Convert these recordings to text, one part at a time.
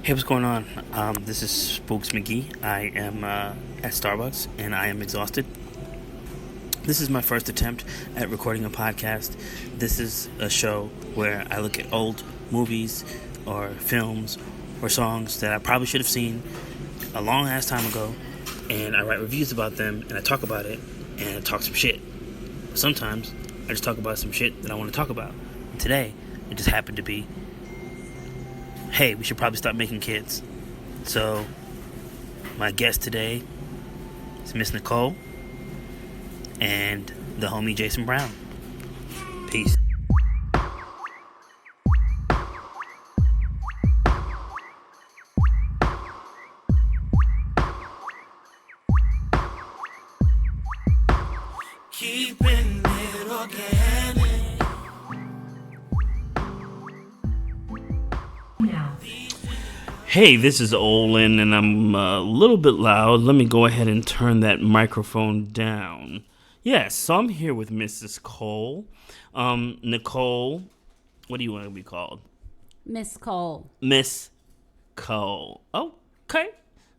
Hey, what's going on? This is Spokes McGee. I am at Starbucks and I am exhausted. This is my first attempt at recording a podcast. This is a show where I look at old movies or films or songs that I probably should have seen a long ass time ago, and I write reviews about them and I talk about it and I talk some shit. Sometimes I just talk about some shit that I want to talk about. And today, it just happened to be, hey, we should probably stop making kids. So, my guest today is Miss Nicole and the homie Jason Brown. Peace. Keeping it organic. Hey, this is Olin, and I'm a little bit loud. Let me go ahead and turn that microphone down. Yes, so I'm here with Mrs. Cole. Nicole, what do you want to be called? Miss Cole. Miss Cole. Okay.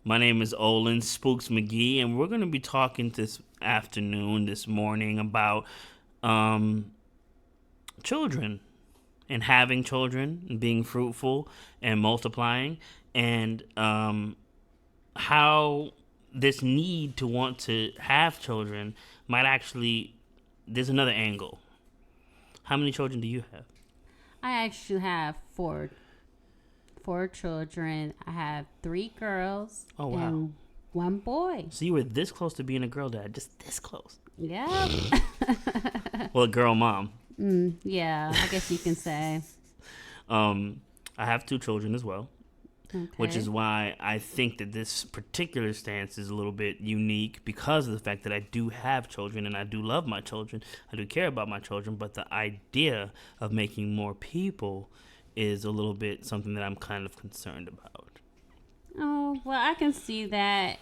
My name is Olin Spooks McGee, and we're going to be talking this morning, about children and having children and being fruitful and multiplying, and how this need to want to have children might actually, there's another angle. How many children do you have? I actually have four children. I have 3 girls. Oh, wow. And 1 boy. So you were this close to being a girl dad, just this close. Yep. Well, a girl mom. Yeah, I guess you can say. I have 2 children as well. Okay. Which is why I think that this particular stance is a little bit unique, because of the fact that I do have children and I do love my children. I do care about my children, but the idea of making more people is a little bit something that I'm kind of concerned about. Oh, well, I can see that,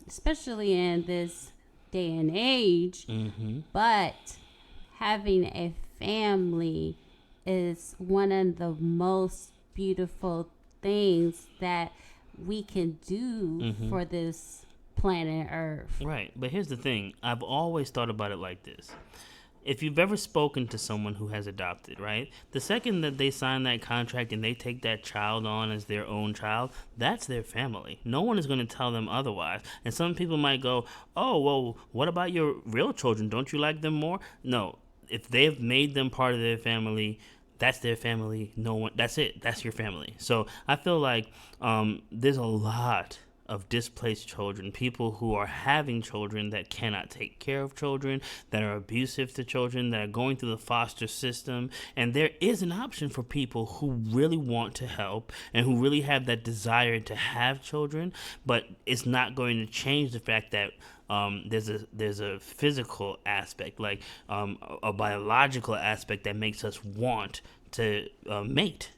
especially in this day and age. Mm-hmm. But having a family is one of the most beautiful things that we can do for this planet Earth. Right, but here's the thing. I've always thought about it like this. If you've ever spoken to someone who has adopted, right, the second that they sign that contract and they take that child on as their own child, that's their family. No one is going to tell them otherwise. And some people might go, oh, well, what about your real children? Don't you like them more? No, if they've made them part of their family, that's their family. No one. That's it. That's your family. So I feel like there's a lot of displaced children, people who are having children that cannot take care of children, that are abusive to children, that are going through the foster system. And there is an option for people who really want to help and who really have that desire to have children, but it's not going to change the fact that there's a physical aspect, like a biological aspect that makes us want to mate.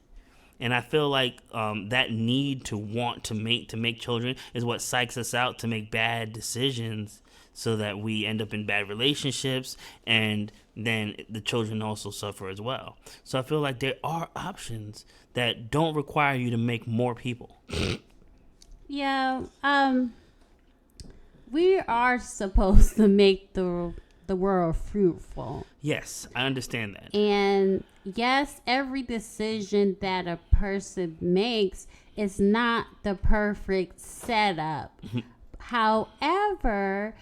And I feel like that need to want to mate, to make children, is what psychs us out to make bad decisions, so that we end up in bad relationships, and then the children also suffer as well. So I feel like there are options that don't require you to make more people. Yeah, we are supposed to make the world fruitful. Yes, I understand that. And yes, every decision that a person makes is not the perfect setup. However,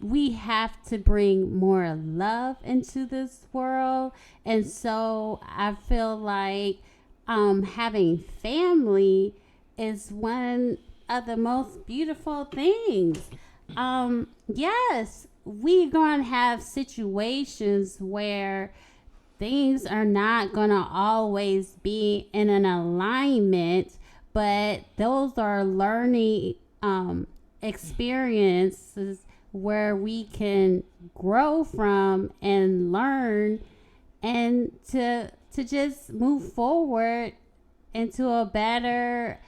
we have to bring more love into this world. And so I feel like having family is one of the most beautiful things. Yes, we're going to have situations where things are not going to always be in an alignment, but those are learning experiences where we can grow from and learn, and to just move forward into a better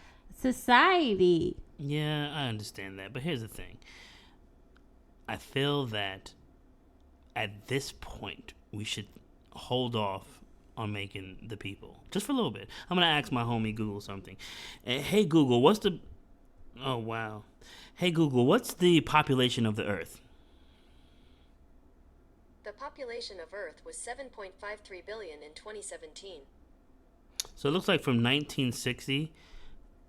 society. Yeah, I understand that. But here's the thing. I feel that at this point, we should hold off on making the people. Just for a little bit. I'm going to ask my homie Google something. Hey, Google, what's the... Oh, wow. Hey, Google, what's the population of the Earth? The population of Earth was 7.53 billion in 2017. So it looks like from 1960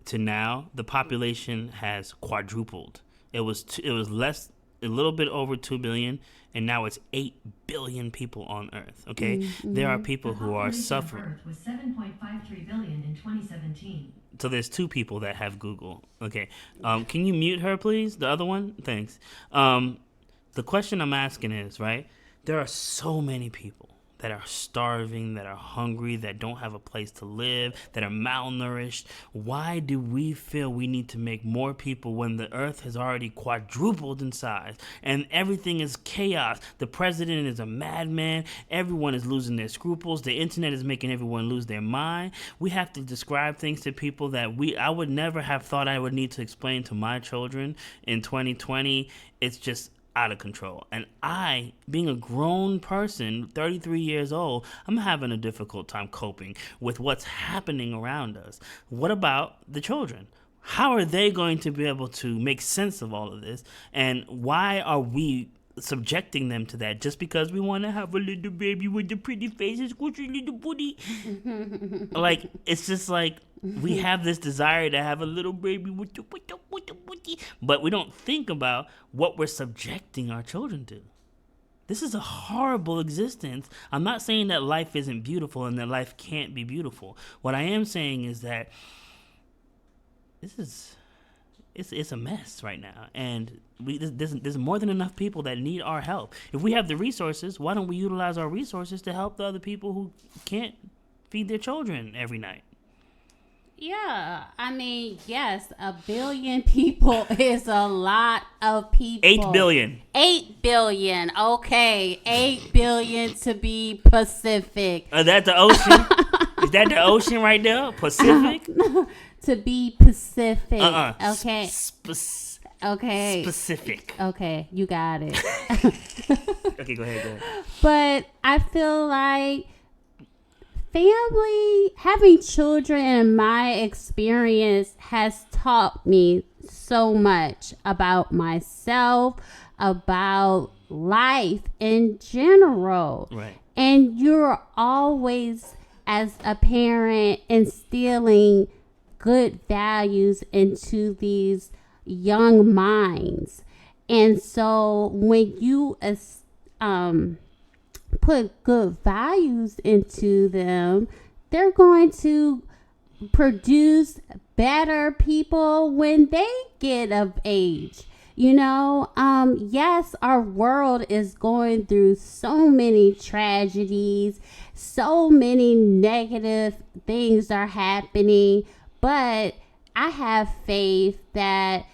to now, the population has quadrupled. It was less, a little bit over 2 billion, and now it's 8 billion people on Earth. Okay, there are people who are suffering. Earth was 7.53 billion in 2017. So there's 2 people that have Google. Okay, can you mute her, please? The other one, thanks. The question I'm asking is, right? There are so many people that are starving, that are hungry, that don't have a place to live, that are malnourished. Why do we feel we need to make more people when the Earth has already quadrupled in size and everything is chaos? The president is a madman. Everyone is losing their scruples. The internet is making everyone lose their mind. We have to describe things to people that I would never have thought I would need to explain to my children in 2020. It's just out of control. And I, being a grown person, 33 years old, I'm having a difficult time coping with what's happening around us. What about the children? How are they going to be able to make sense of all of this? And why are we subjecting them to that just because we want to have a little baby with the pretty faces, squishy little booty? Like, it's just like we have this desire to have a little baby with the but we don't think about what we're subjecting our children to. This is a horrible existence. I'm not saying that life isn't beautiful and that life can't be beautiful. What I am saying is that it's a mess right now, and there's more than enough people that need our help. If we have the resources, why don't we utilize our resources to help the other people who can't feed their children every night? Yeah, I mean, yes, 1 billion people is a lot of people. 8 billion. 8 billion. Okay, 8 billion to be Pacific. Is that the ocean? Is that the ocean right there? Pacific? To be Pacific. Okay. Okay. Specific. Okay, you got it. Okay, go ahead. But I feel like having children in my experience has taught me so much about myself, about life in general. Right. And you're always, as a parent, instilling good values into these young minds. And so when you put good values into them, they're going to produce better people when they get of age. You know, yes, our world is going through so many tragedies, so many negative things are happening, but I have faith that,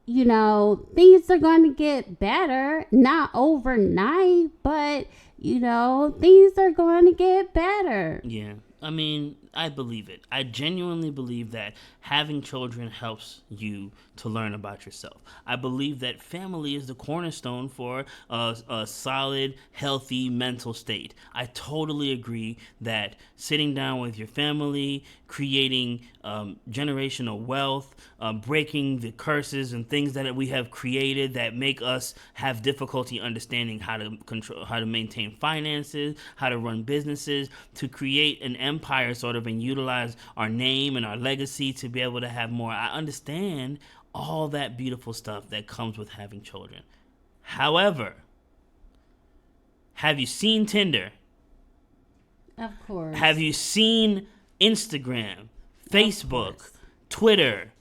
you know, things are going to get better, not overnight, but, you know, things are going to get better. Yeah. I mean, I believe it. I genuinely believe that having children helps you to learn about yourself. I believe that family is the cornerstone for a solid, healthy mental state. I totally agree that sitting down with your family, creating generational wealth, breaking the curses and things that we have created that make us have difficulty understanding how to maintain finances, how to run businesses, to create an empire sort of and utilize our name and our legacy to be able to have more. I understand all that beautiful stuff that comes with having children. However, have you seen Tinder? Of course. Have you seen Instagram, Facebook, Twitter?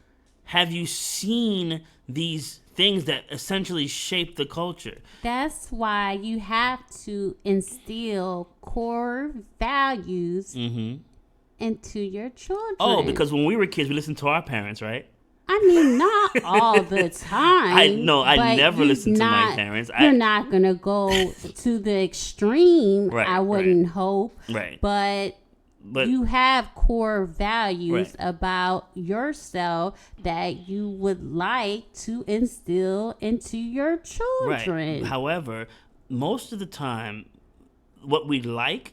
Have you seen these things that essentially shape the culture? That's why you have to instill core values into your children. Oh, because when we were kids, we listened to our parents, right? I mean, not all the time. I never listened to my parents. You're not going to go to the extreme, right, I wouldn't hope. Right. But you have core values about yourself that you would like to instill into your children. Right. However, most of the time, what we like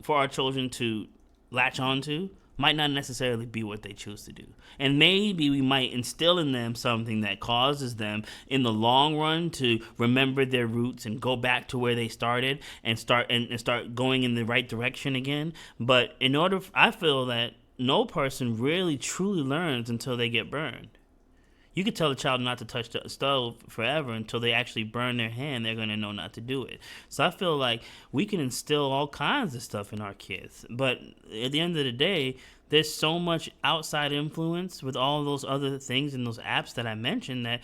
for our children to latch onto might not necessarily be what they choose to do. And maybe we might instill in them something that causes them in the long run to remember their roots and go back to where they started and start going in the right direction again. But I feel that no person really truly learns until they get burned. You could tell a child not to touch the stove forever until they actually burn their hand. They're going to know not to do it. So I feel like we can instill all kinds of stuff in our kids. But at the end of the day, there's so much outside influence with all those other things and those apps that I mentioned that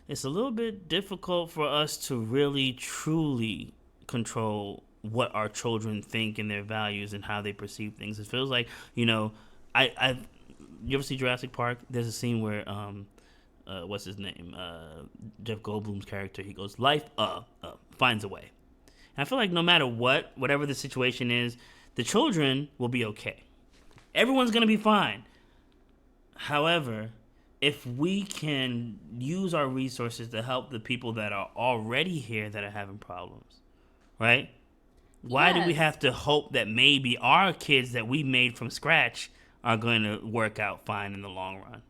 it's a little bit difficult for us to really, truly control what our children think and their values and how they perceive things. It feels like, you ever see Jurassic Park? There's a scene where, what's his name? Jeff Goldblum's character. He goes, life finds a way. And I feel like no matter whatever the situation is, the children will be okay. Everyone's going to be fine. However, if we can use our resources to help the people that are already here that are having problems, right? Why do we have to hope that maybe our kids that we made from scratch are going to work out fine in the long run?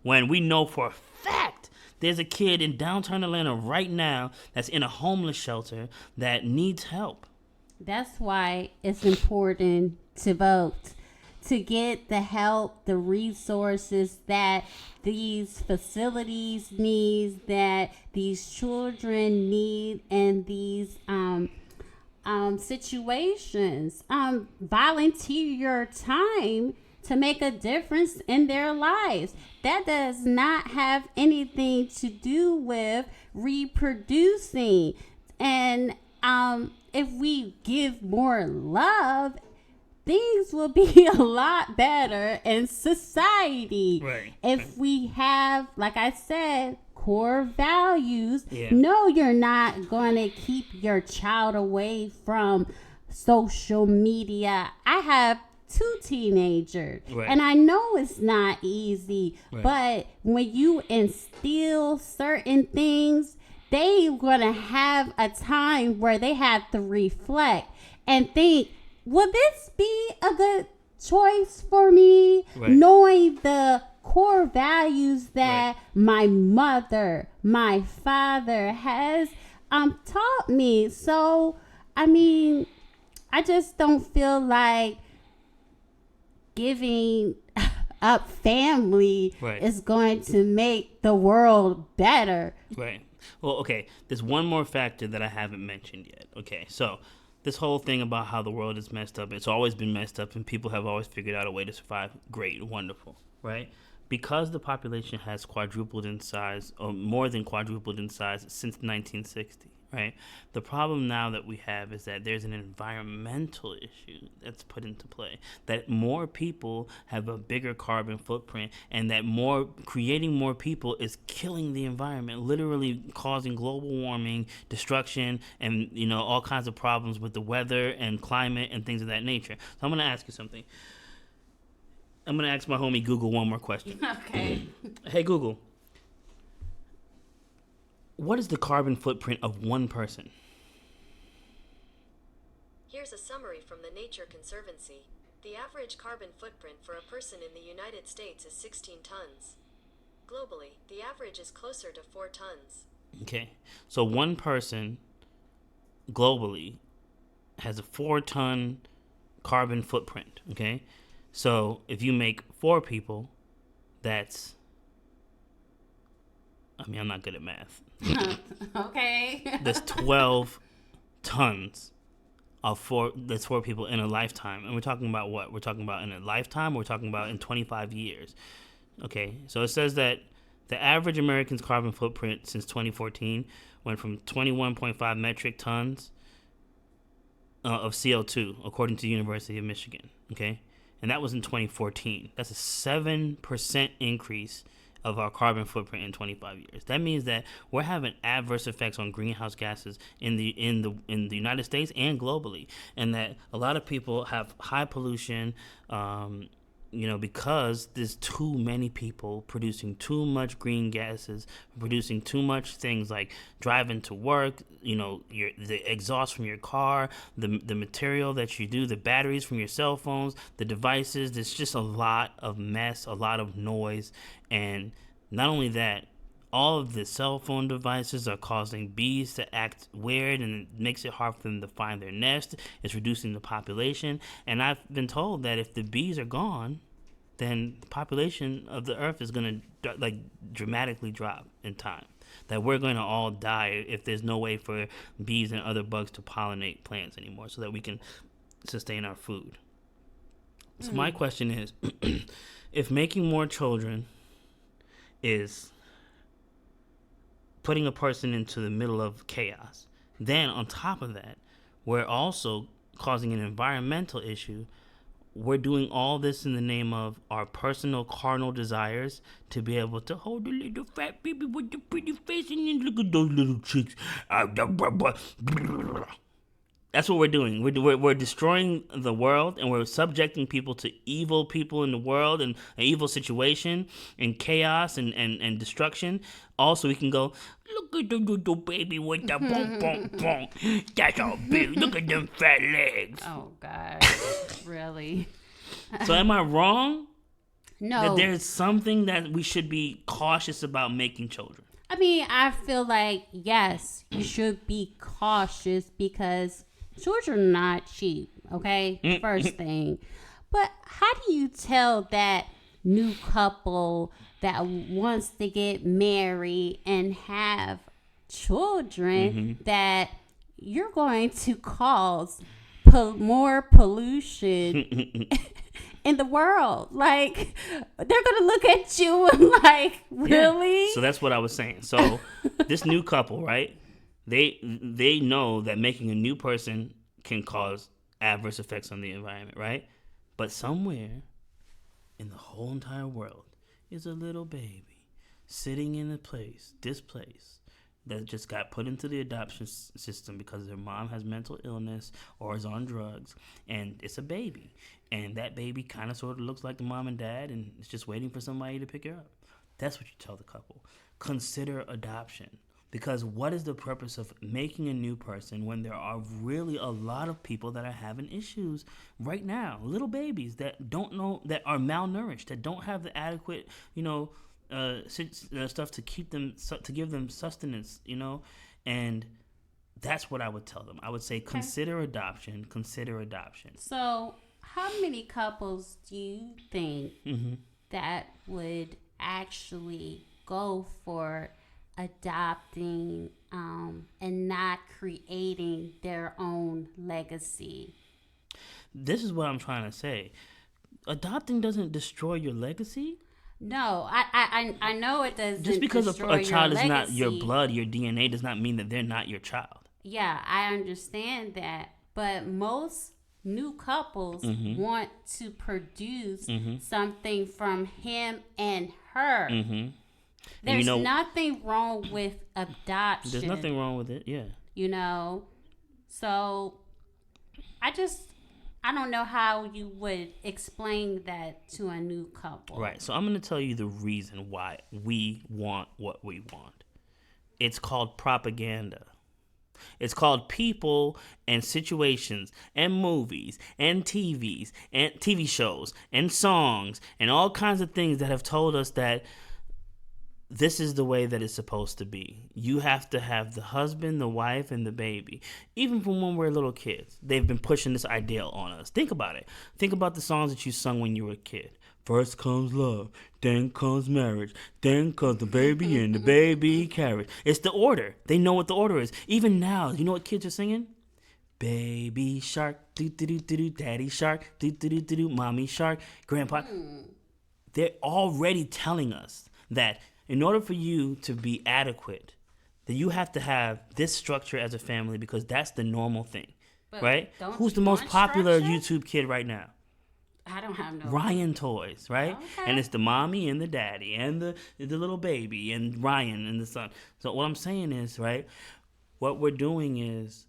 When we know for a fact there's a kid in downtown Atlanta right now that's in a homeless shelter that needs help. That's why it's important to vote, to get the help, the resources that these facilities need, that these children need, and these situations. Volunteer your time to make a difference in their lives. That does not have anything to do with reproducing. And if we give more love, things will be a lot better in society. Right. If we have, like I said, core values, no, you're not going to keep your child away from social media. I have 2 teenagers, and I know it's not easy, but when you instill certain things, they're going to have a time where they have to reflect and think, will this be a good choice for me? Knowing the core values that my mother, my father has taught me. So, I mean, I just don't feel like giving up family is going to make the world better. Right. Well, okay, there's one more factor that I haven't mentioned yet. Okay, so this whole thing about how the world is messed up, it's always been messed up and people have always figured out a way to survive. Great, wonderful, right? Because the population has quadrupled in size, or more than quadrupled in size since 1960, right? The problem now that we have is that there's an environmental issue that's put into play, that more people have a bigger carbon footprint, and that creating more people is killing the environment, literally causing global warming, destruction, and all kinds of problems with the weather and climate and things of that nature. So I'm going to ask you something. I'm going to ask my homie Google one more question. Okay. Hey, Google. What is the carbon footprint of one person? Here's a summary from the Nature Conservancy. The average carbon footprint for a person in the United States is 16 tons. Globally, the average is closer to 4 tons. Okay. So one person globally has a 4-ton carbon footprint. Okay. So if you make 4 people, that's... I'm not good at math. Okay. There's 12 tons of 4 people in a lifetime. And we're talking about what? We're talking about in a lifetime, or we're talking about in 25 years. Okay, so it says that the average American's carbon footprint since 2014 went from 21.5 metric tons of CO2, according to the University of Michigan. Okay, and that was in 2014. That's a 7% increase of our carbon footprint in 25 years. That means that we're having adverse effects on greenhouse gases in the United States and globally, and that a lot of people have high pollution, because there's too many people producing too much green gases, producing too much things like driving to work, the exhaust from your car, the material that you do, the batteries from your cell phones, the devices. There's just a lot of mess, a lot of noise. And not only that, all of the cell phone devices are causing bees to act weird, and it makes it hard for them to find their nest. It's reducing the population. And I've been told that if the bees are gone, then the population of the earth is going to dramatically drop in time. That we're going to all die if there's no way for bees and other bugs to pollinate plants anymore so that we can sustain our food. So my question is, if making more children is putting a person into the middle of chaos, then on top of that, we're also causing an environmental issue. We're doing all this in the name of our personal carnal desires to be able to hold a little fat baby with the pretty face and then look at those little cheeks. That's what we're doing. We're destroying the world, and we're subjecting people to evil people in the world and an evil situation and chaos and destruction. Also, we can go, look at the little baby with the boom, boom, boom. That's all big. Look at them fat legs. Oh, God. Really? So am I wrong? No. That there's something that we should be cautious about making children? I mean, I feel like, yes, you should be cautious because children are not cheap, okay? First thing. But how do you tell that new couple that wants to get married and have children that you're going to cause more pollution in the world? Like, they're gonna look at you and like, really? Yeah. So that's what I was saying. So this new couple, right? They know that making a new person can cause adverse effects on the environment, right? But somewhere in the whole entire world is a little baby sitting in this place that just got put into the adoption system because their mom has mental illness or is on drugs, and it's a baby. And that baby kind of sort of looks like the mom and dad, and it's just waiting for somebody to pick her up. That's what you tell the couple. Consider adoption. Because what is the purpose of making a new person when there are really a lot of people that are having issues right now? Little babies that don't know, that are malnourished, that don't have the adequate, stuff to keep them, to give them sustenance, and that's what I would tell them. I would say, consider adoption. So, how many couples do you think that would actually go for adopting and not creating their own legacy? This is what I'm trying to say. Adopting doesn't destroy your legacy. No, I know it doesn't. Just because a child is not your legacy. blood, your DNA, does not mean that they're not your child. Yeah, I understand that. But most new couples want to produce something from him and her. There's nothing wrong with adoption. There's nothing wrong with it, yeah. So I don't know how you would explain that to a new couple. Right, so I'm going to tell you the reason why we want what we want. It's called propaganda. It's called people and situations and movies and TVs and TV shows and songs and all kinds of things that have told us that this is the way that it's supposed to be. You have to have the husband, the wife, and the baby. Even from when we're little kids, they've been pushing this ideal on us. Think about it. Think about the songs that you sung when you were a kid. First comes love, then comes marriage, then comes the baby and the baby carriage. It's the order. They know what the order is. Even now, you know what kids are singing? Baby shark, do-do-do-do-do, daddy shark, do-do-do-do-do, mommy shark, grandpa. They're already telling us that in order for you to be adequate, that you have to have this structure as a family because that's the normal thing, right? Who's the most popular YouTube kid right now? I don't have no. Ryan Toys, right? Okay. And it's the mommy and the daddy and the little baby and Ryan and the son. So what I'm saying is, right, what we're doing is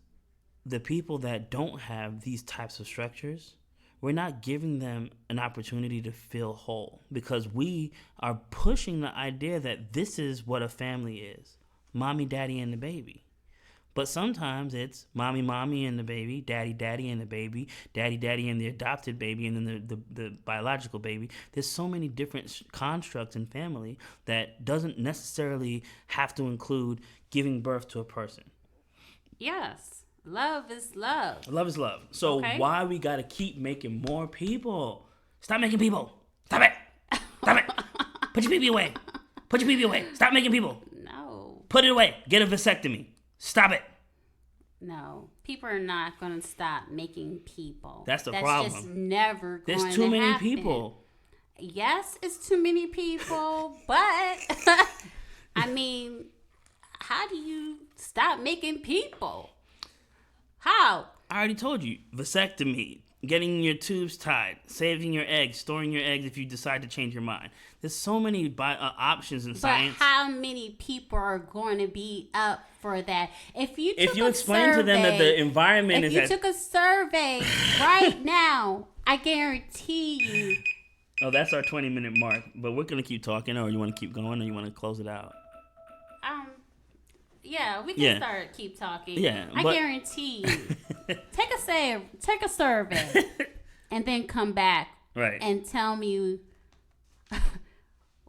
the people that don't have these types of structures, we're not giving them an opportunity to feel whole because we are pushing the idea that this is what a family is: mommy, daddy, and the baby. But sometimes it's mommy, mommy, and the baby, daddy, daddy, and the baby, daddy, daddy, and the adopted baby, and then the biological baby. There's so many different constructs in family that doesn't necessarily have to include giving birth to a person. Yes. Love is love. Love is love. So Okay. why we gotta keep making more people? Stop making people. Stop it. Stop it. Put your baby away. Put your baby away. Stop making people. No. Put it away. Get a vasectomy. Stop it. No. People are not going to stop making people. That's the problem. That's just never going to There's too many happen. people. Yes, it's too many people, but I mean, how do you stop making people? How? I already told you. Vasectomy. Getting your tubes tied. Saving your eggs. Storing your eggs if you decide to change your mind. There's so many options in science. But how many people are going to be up for that? If you explain to them that the environment if you took a survey right now, I guarantee you. Oh, that's our 20-minute mark. But we're going to keep talking, or you want to keep going, or you want to close it out? Yeah, we can keep talking. Yeah, I guarantee you. Take a survey, and then come back Right. and tell me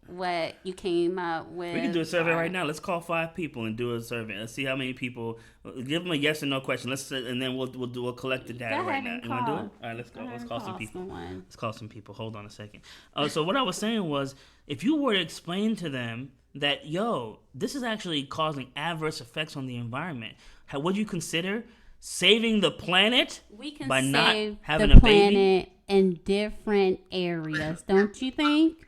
what you came up with. We can do a survey right now. Let's call 5 people and do a survey. Let's see how many people. Give them a yes or no question. And then we'll collect the data right now. You want to do it? All right, let's go. Let's call some people. Let's call some people. Hold on a second. So what I was saying was, if you were to explain to them that, this is actually causing adverse effects on the environment, would you consider saving the planet by not having a baby? We can save the planet in different areas, don't you think?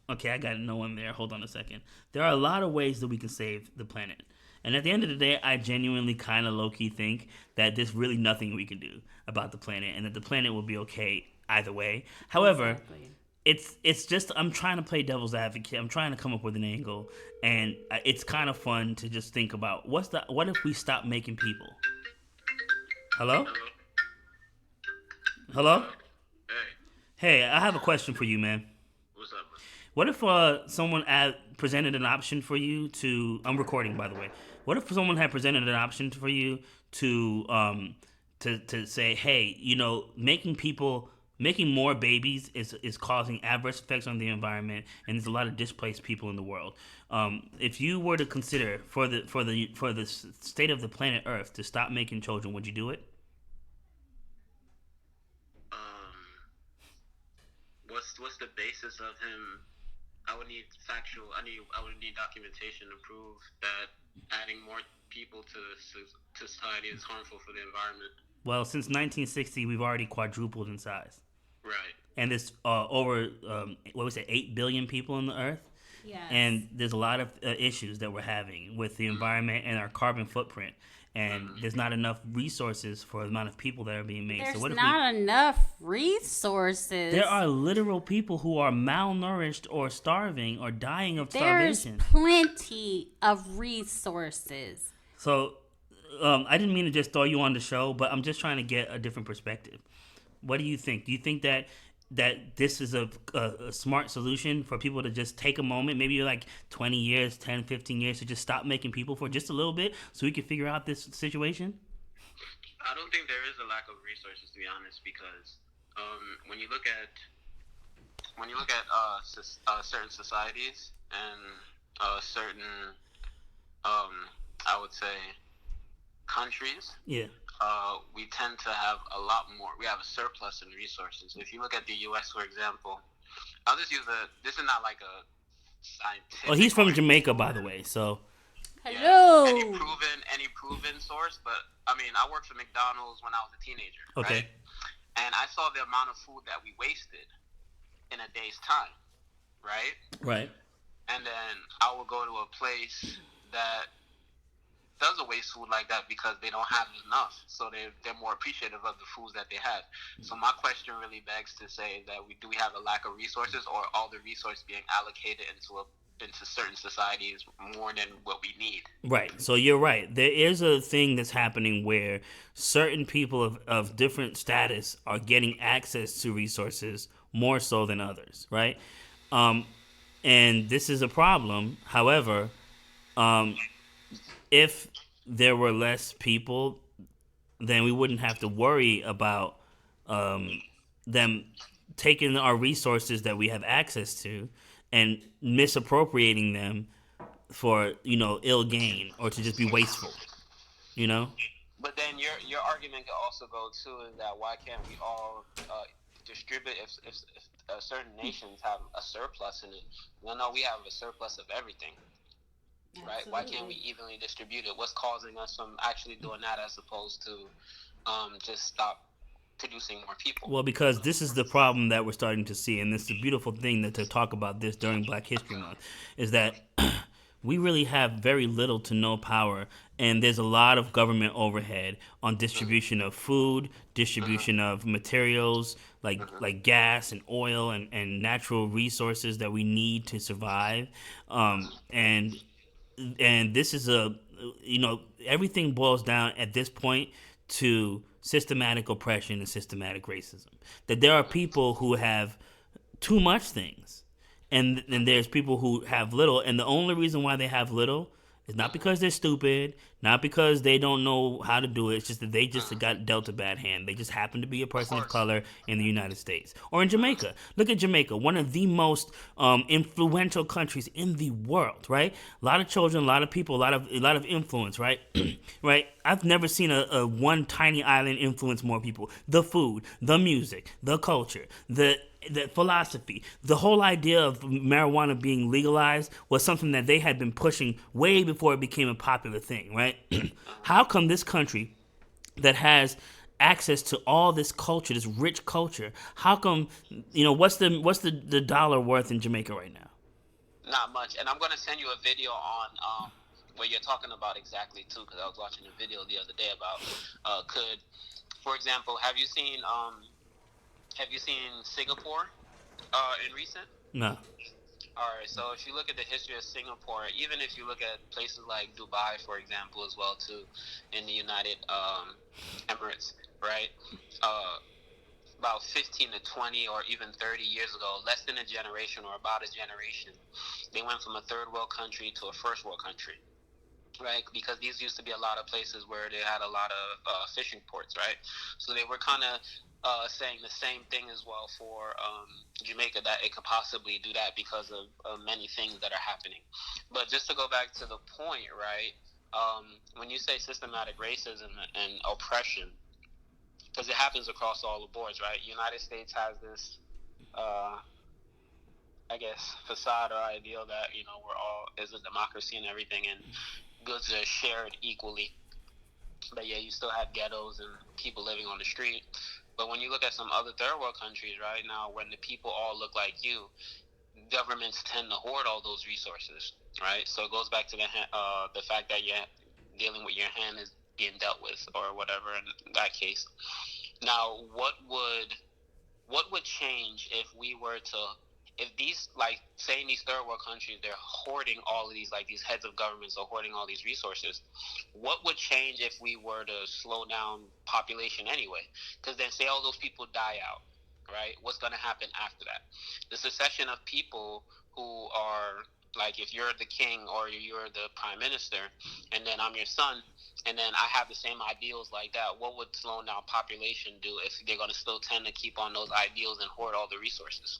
Okay, I got no one there. Hold on a second. There are a lot of ways that we can save the planet. And at the end of the day, I genuinely kind of low-key think that there's really nothing we can do about the planet and that the planet will be okay either way. However, Exactly. it's just, I'm trying to play devil's advocate. I'm trying to come up with an angle. And it's kind of fun to just think about, what if we stop making people? Hello? Hello? Hey, I have a question for you, man. What's up, man? What if someone presented an option for you to? I'm recording, by the way. What if someone had presented an option for you to say, hey, making more babies is causing adverse effects on the environment, and there's a lot of displaced people in the world. If you were to consider for the state of the planet Earth to stop making children, would you do it? What's the basis of him? I would need documentation to prove that adding more people to society is harmful for the environment. Well, since 1960, we've already quadrupled in size. Right. And there's over 8 billion people on the Earth. Yes. And there's a lot of issues that we're having with the environment and our carbon footprint. And there's not enough resources for the amount of people that are being made. There's so what if not enough resources. There are literal people who are malnourished or starving or dying of starvation. There's plenty of resources. So I didn't mean to just throw you on the show, but I'm just trying to get a different perspective. What do you think? Do you think that this is a smart solution for people to just take a moment, maybe like 20 years, 10, 15 years, to just stop making people for just a little bit so we can figure out this situation? I don't think there is a lack of resources, to be honest, because when you look at certain societies and certain, I would say, countries, yeah, we tend to have a lot more. We have a surplus in resources. If you look at the U.S., for example, I'll just use this is not like a scientific. Well, he's from Jamaica, by the way, so. Hello. Any proven source, but I mean, I worked for McDonald's when I was a teenager. Okay. Right? And I saw the amount of food that we wasted in a day's time, right? Right. And then I would go to a place that doesn't waste food like that because they don't have enough. So they're more appreciative of the foods that they have. So my question really begs to say that do we have a lack of resources, or all the resources being allocated into a into certain societies more than what we need. Right. So you're right. There is a thing that's happening where certain people of different status are getting access to resources more so than others, right? Um, and this is a problem. However, um, if there were less people, then we wouldn't have to worry about um, them taking our resources that we have access to and misappropriating them for ill gain or to just be wasteful. You know. But then your argument could also go too is that why can't we all distribute if certain nations have a surplus in it? Well, no, we have a surplus of everything, right? Why can't we evenly distribute it? What's causing us from actually doing that as opposed to just stop producing more people? Well, because this is the problem that we're starting to see, and this is a beautiful thing that to talk about this during Black History Month, is that we really have very little to no power, and there's a lot of government overhead on distribution of food, distribution of materials like gas and oil and natural resources that we need to survive, and this is everything boils down at this point to systematic oppression and systematic racism. That there are people who have too much things, and there's people who have little, and the only reason why they have little is not because they're stupid, not because they don't know how to do it. It's just that they just got dealt a bad hand. They just happen to be a person of color in the United States or in Jamaica. Look at Jamaica, one of the most influential countries in the world, right? A lot of children, a lot of people, a lot of influence, right? Right? I've never seen a one tiny island influence more people. The food, the music, the culture, the philosophy, the whole idea of marijuana being legalized was something that they had been pushing way before it became a popular thing, right? How come this country that has access to all this culture, this rich culture, how come, what's the dollar worth in Jamaica right now? Not much. And I'm going to send you a video on where you're talking about exactly too, because I was watching a video the other day about for example, have you seen Singapore in recent? No. All right, so if you look at the history of Singapore, even if you look at places like Dubai, for example, as well too, in the United Emirates, right? About 15 to 20 or even 30 years ago, less than a generation or about a generation, they went from a third world country to a first world country. Right, because these used to be a lot of places where they had a lot of fishing ports, right? So they were kind of saying the same thing as well for Jamaica, that it could possibly do that because of many things that are happening. But just to go back to the point, right, when you say systematic racism and oppression, because it happens across all the boards, right? United States has this I guess facade or ideal that we're all is a democracy and everything, and goods are shared equally. But yeah, you still have ghettos and people living on the street. But when you look at some other third world countries right now, when the people all look like you, governments tend to hoard all those resources, right? So it goes back to the fact that you're dealing with your hand is being dealt with or whatever in that case. Now, what would change if we were to, if these, like, say in these third world countries, they're hoarding all of these, like these heads of governments are hoarding all these resources, what would change if we were to slow down population anyway? Because then say all those people die out, right? What's going to happen after that? The succession of people who are, like, if you're the king or you're the prime minister, and then I'm your son, and then I have the same ideals like that, what would slowing down population do if they're going to still tend to keep on those ideals and hoard all the resources?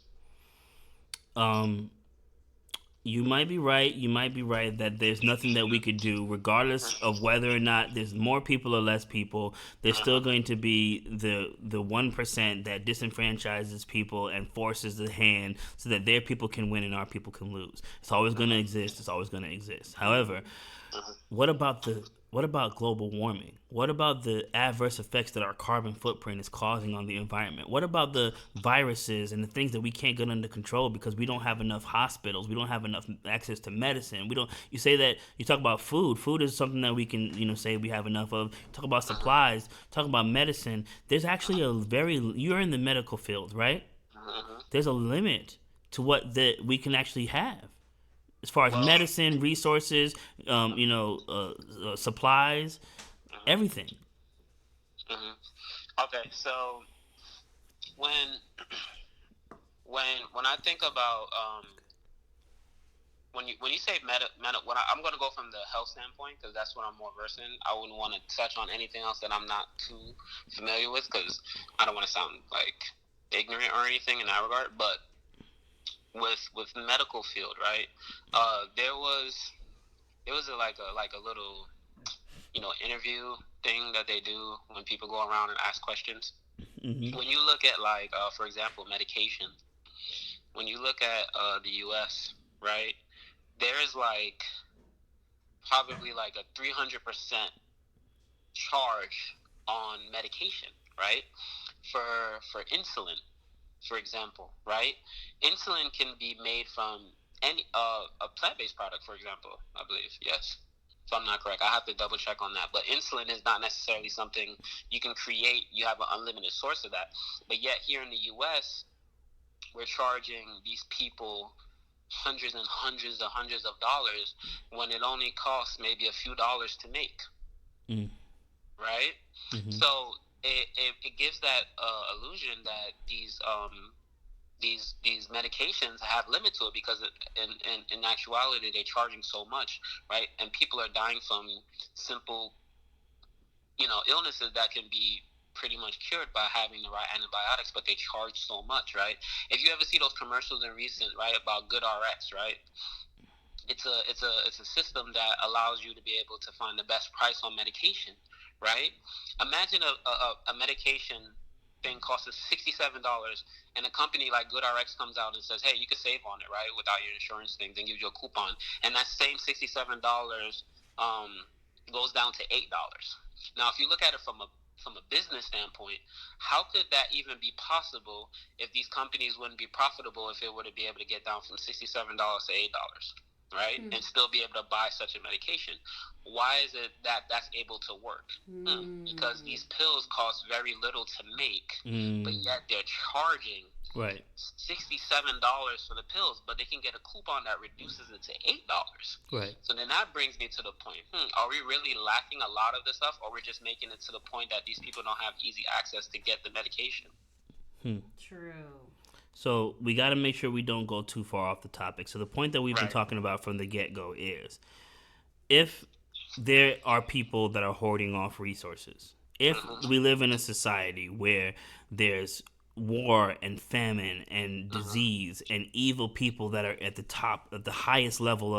You might be right. You might be right that there's nothing that we could do, regardless of whether or not there's more people or less people. There's still going to be the 1% that disenfranchises people and forces the hand so that their people can win and our people can lose. It's always going to exist. It's always going to exist. However, what about global warming? What about the adverse effects that our carbon footprint is causing on the environment? What about the viruses and the things that we can't get under control because we don't have enough hospitals, we don't have enough access to medicine. We don't. You say that you talk about food. Food is something that we can say we have enough of. Talk about supplies. Talk about medicine. There's actually you're in the medical field, right? There's a limit to what that we can actually have. as far as Well, medicine, resources, supplies, everything. hmm okay. So when when I think about when you say I'm going to go from the health standpoint because that's what I'm more versed in. I wouldn't want to touch on anything else that I'm not too familiar with because I don't want to sound like ignorant or anything in that regard. But with medical field, right? There was like a little interview thing that they do when people go around and ask questions. Hmm. When you look at for example, medication. When you look at the U.S., right? There's probably like a 300% charge on medication, right? For insulin, for example, right? Insulin can be made from any a plant-based product, for example, I believe. Yes. If I'm not correct, I have to double check on that. But insulin is not necessarily something you can create. You have an unlimited source of that. But yet here in the U.S., we're charging these people hundreds and hundreds of dollars when it only costs maybe a few dollars to make, Mm-hmm. right? Mm-hmm. So it gives that illusion that these medications have limit to it because in actuality they're charging so much, right? And people are dying from simple illnesses that can be pretty much cured by having the right antibiotics, but they charge so much, right? If you ever see those commercials in recent, right, about Good RX, right? It's a system that allows you to be able to find the best price on medication, right? Imagine a medication thing costs us $67, and a company like GoodRx comes out and says, "Hey, you can save on it, right, without your insurance things," and gives you a coupon, and that same $67 goes down to $8. Now, if you look at it from a business standpoint, how could that even be possible if these companies wouldn't be profitable if it were to be able to get down from $67 to $8? Right, and still be able to buy such a medication? Why is it that that's able to work? Because these pills cost very little to make, but Mm. yet they're charging Right. $67 for the pills, but they can get a coupon that reduces it to $8. Right. So then that brings me to the point: are we really lacking a lot of this stuff, or we're just making it to the point that these people don't have easy access to get the medication? True. So we got to make sure we don't go too far off the topic. So the point that we've been Right. talking about from the get-go is if there are people that are hoarding off resources, if we live in a society where there's war and famine and disease and evil people that are at the top, at the highest level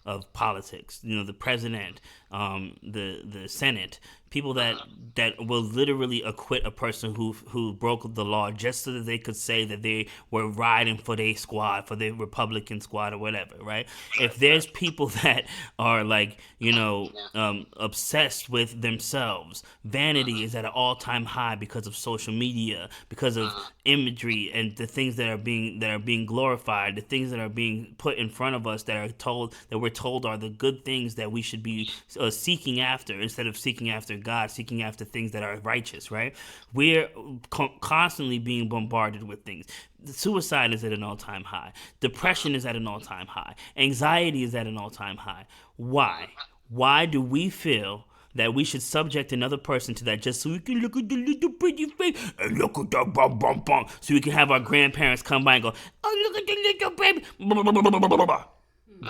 of politics, the president, the Senate, people that will literally acquit a person who broke the law just so that they could say that they were riding for their squad, for their Republican squad or whatever, right? If there's people that are obsessed with themselves, vanity is at an all-time high because of social media, because of imagery and the things that are being glorified, the things that are being put in front of us that we're told are the good things that we should be seeking after instead of seeking after God, seeking after things that are righteous, right? We're constantly being bombarded with things. Suicide is at an all-time high. Depression is at an all-time high. Anxiety is at an all-time high. Why? Why do we feel that we should subject another person to that just so we can look at the little pretty face and look at the bum bum bum, so we can have our grandparents come by and go, "Oh, look at the little baby."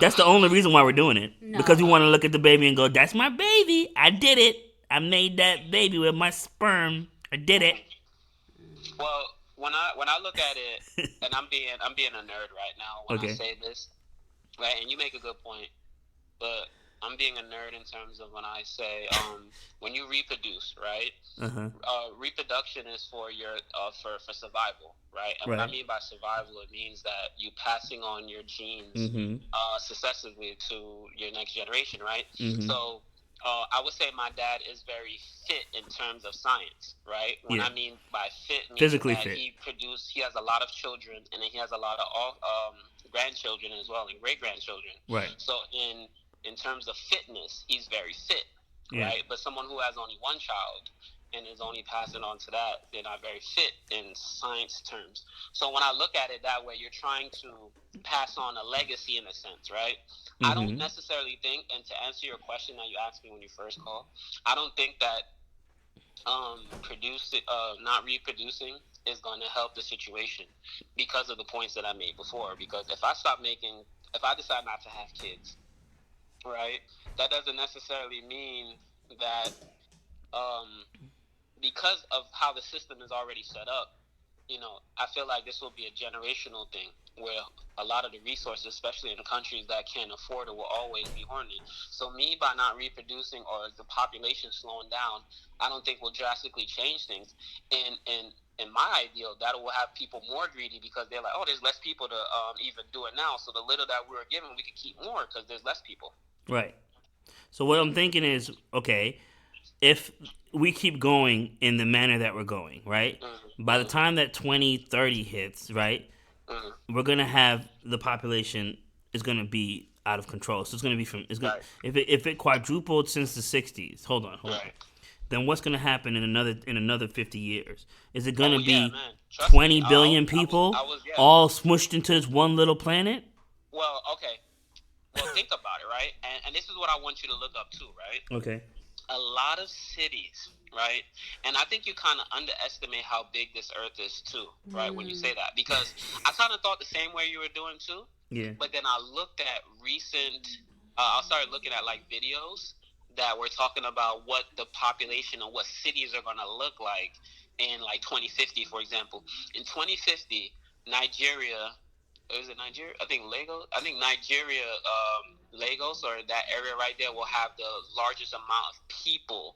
That's the only reason why we're doing it. No. Because we want to look at the baby and go, "That's my baby. I did it. I made that baby with my sperm. I did it." Well, when I look at it, and I'm being a nerd right now when I Okay. say this, right? And you make a good point, but I'm being a nerd in terms of when I say when you reproduce, right? Uh-huh. Reproduction is for your for survival, right? And what I Right. mean by survival, it means that you passing on your genes Mm-hmm. successively to your next generation, right? Mm-hmm. So I would say my dad is very fit in terms of science, right? When Yeah. I mean by fit, meaning Physically that fit. he has a lot of children, and then he has a lot of grandchildren as well, and great grandchildren. Right. So in terms of fitness, he's very fit, Yeah. right? But someone who has only one child and is only passing on to that, they're not very fit in science terms. So when I look at it that way, you're trying to pass on a legacy in a sense, right? I don't necessarily think, and to answer your question that you asked me when you first called, I don't think that not reproducing is going to help the situation because of the points that I made before. Because if I decide not to have kids, right, that doesn't necessarily mean that because of how the system is already set up, I feel like this will be a generational thing where a lot of the resources, especially in countries that can't afford it, will always be horny. So me, by not reproducing or the population slowing down, I don't think will drastically change things. And in my ideal, that will have people more greedy because they're like, oh, there's less people to even do it now. So the little that we were given, we could keep more because there's less people. Right. So what I'm thinking is, okay, if we keep going in the manner that we're going, right? By the time that 2030 hits, right, we're gonna have the population is gonna be out of control. So it's gonna be Right. if it quadrupled since the 60s. Hold on. Right. Then what's gonna happen in another 50 years? Is it gonna be man. Trust 20 me, billion people yeah. all smushed into this one little planet? Well, okay. Well, think about it, right? And this is what I want you to look up too, right? Okay. A lot of cities, right? And I think you kind of underestimate how big this earth is too, right? When you say that, because I kind of thought the same way you were doing too. Yeah. But then I looked at I started looking at like videos that were talking about what the population and what cities are going to look like in like 2050, for example. In 2050, Nigeria, is it Nigeria? I think Nigeria, Lagos or that area right there will have the largest amount of people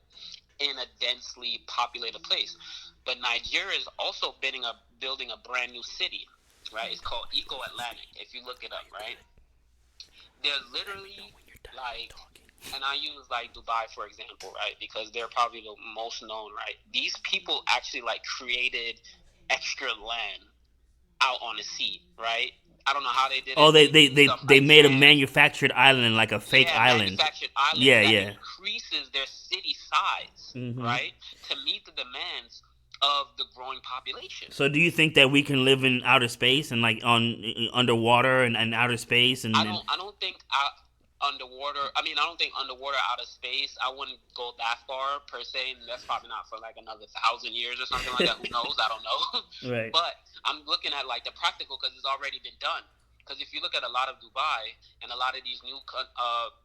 in a densely populated place. But Nigeria is also building a brand new city, right? It's called Eco Atlantic. If you look it up, right? They're literally like, and I use like Dubai for example, right? Because they're probably the most known, right? These people actually like created extra land out on the sea, right? I don't know how they did it. Oh, they Like made a sand. manufactured island, like a fake island. Manufactured island Yeah, that yeah. increases their city size, right, to meet the demands of the growing population. So do you think that we can live in outer space and like on underwater and outer space and I don't think underwater. I mean, I don't think underwater out of space. I wouldn't go that far per se. And that's probably not for like another 1,000 years or something like that. Who knows? I don't know. Right. But I'm looking at like the practical because it's already been done. Because if you look at a lot of Dubai and a lot of these new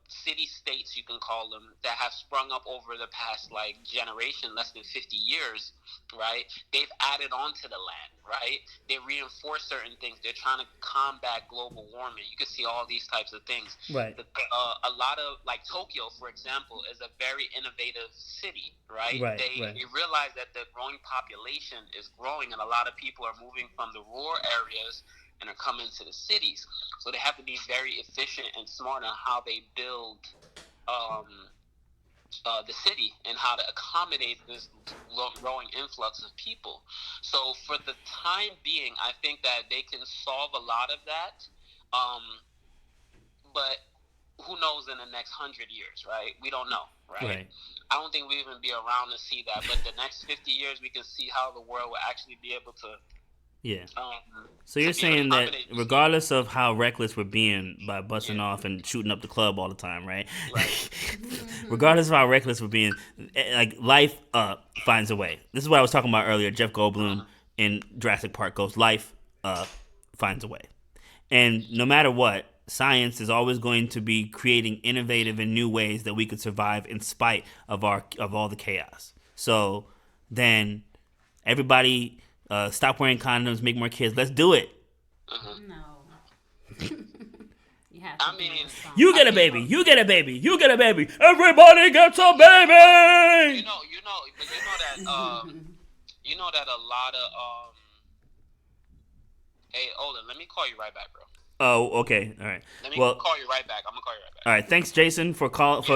city states, you can call them, that have sprung up over the past like generation, less than 50 years, right? They've added on to the land, right? They reinforce certain things. They're trying to combat global warming. You can see all these types of things. Right. A lot of, like Tokyo, for example, is a very innovative city, right? They realize that the growing population is growing and a lot of people are moving from the rural areas and are coming to the cities. So they have to be very efficient and smart on how they build the city and how to accommodate this growing influx of people. So for the time being, I think that they can solve a lot of that. But who knows in the next 100 years, right? We don't know, right? I don't think we'll even be around to see that. But the next 50 years, we can see how the world will actually be able to. Yeah. So you're saying that regardless of how reckless we're being by busting off and shooting up the club all the time, right? Regardless of how reckless we're being, like life finds a way. This is what I was talking about earlier. Jeff Goldblum in Jurassic Park goes, life finds a way. And no matter what, science is always going to be creating innovative and new ways that we could survive in spite of all the chaos. So then everybody... stop wearing condoms, make more kids. Let's do it. No. You have to you get a baby. You get a baby. You get a baby. Everybody gets a baby. You know that a lot of Hey, Olin, let me call you right back, bro. Oh, okay. All right. Let me call you right back. I'm gonna call you right back. All right. Thanks, Jason, for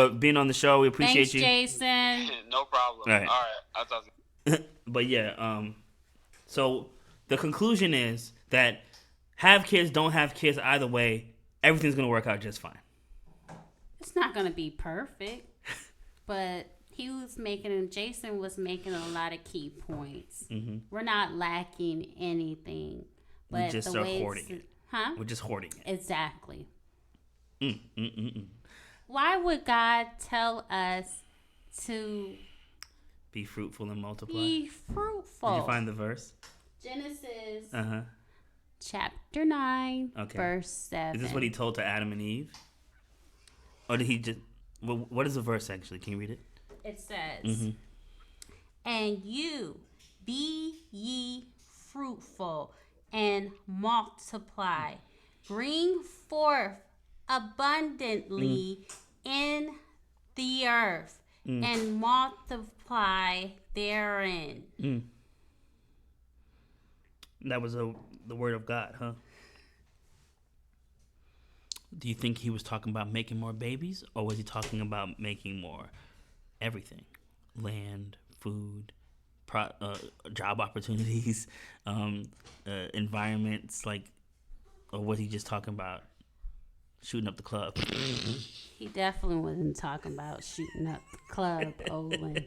being on the show. We appreciate you. Thanks, Jason. No problem. All right. I'll talk to you. But yeah, so the conclusion is that have kids, don't have kids, either way, everything's going to work out just fine. It's not going to be perfect, but Jason was making a lot of key points. We're not lacking anything. But we just start hoarding it. Huh? We're just hoarding it. Exactly. Mm, mm, mm, mm. Why would God tell us to Be fruitful and multiply. be fruitful? Did you find the verse? Genesis Uh-huh. chapter 9, Okay. verse 7. Is this what he told to Adam and Eve? Or did he just... Well, what is the verse, actually? Can you read it? It says, Mm-hmm. and you be ye fruitful and multiply, bring forth abundantly in the earth, and multiply therein. That was the word of God, huh? Do you think he was talking about making more babies, or was he talking about making more everything? Land, food, job opportunities, environments, like, or was he just talking about shooting up the club? He definitely wasn't talking about shooting up the club, Olin.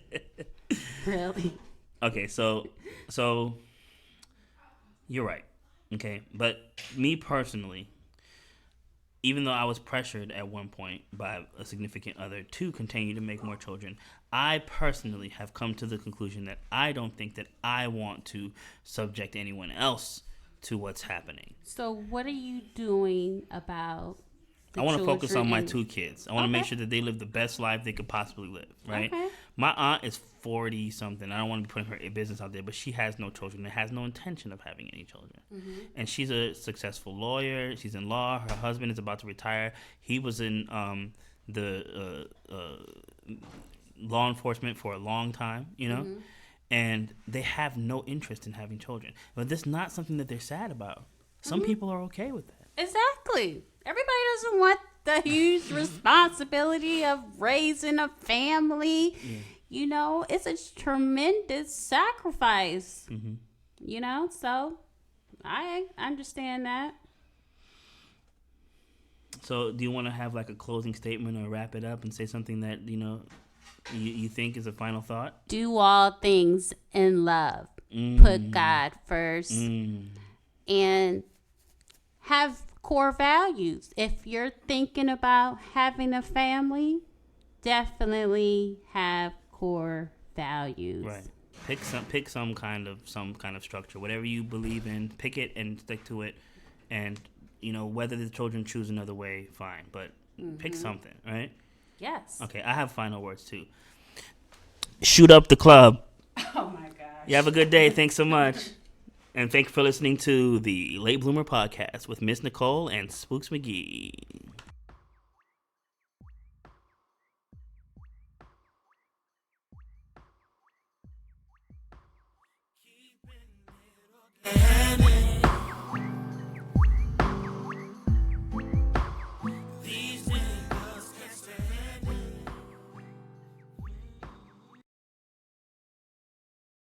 Really? Okay, so you're right. Okay, but me personally, even though I was pressured at one point by a significant other to continue to make more children, I personally have come to the conclusion that I don't think that I want to subject anyone else to what's happening. So what are you doing about the I want to focus on my children 2 kids. I want to make sure that they live the best life they could possibly live, right? Okay. My aunt is 40-something. I don't want to be putting her business out there, but she has no children and has no intention of having any children. And she's a successful lawyer. She's in law. Her husband is about to retire. He was in the law enforcement for a long time, you know? And they have no interest in having children. But that's not something that they're sad about. Some people are okay with that. Exactly. Everybody doesn't want the huge responsibility of raising a family. You know, it's a tremendous sacrifice. You know, so I understand that. So do you want to have like a closing statement or wrap it up and say something that, you know, you think is a final thought? Do all things in love. Put God first. And have core values. If you're thinking about having a family, definitely have core values. Right. Pick some kind of structure. Whatever you believe in, pick it and stick to it. And, you know, whether the children choose another way, fine. But pick something, right? Yes. Okay, I have final words too. Shoot up the club. Oh my gosh. You have a good day. Thanks so much. And thank you for listening to the Late Bloomer Podcast with Miss Nicole and Spooks McGee.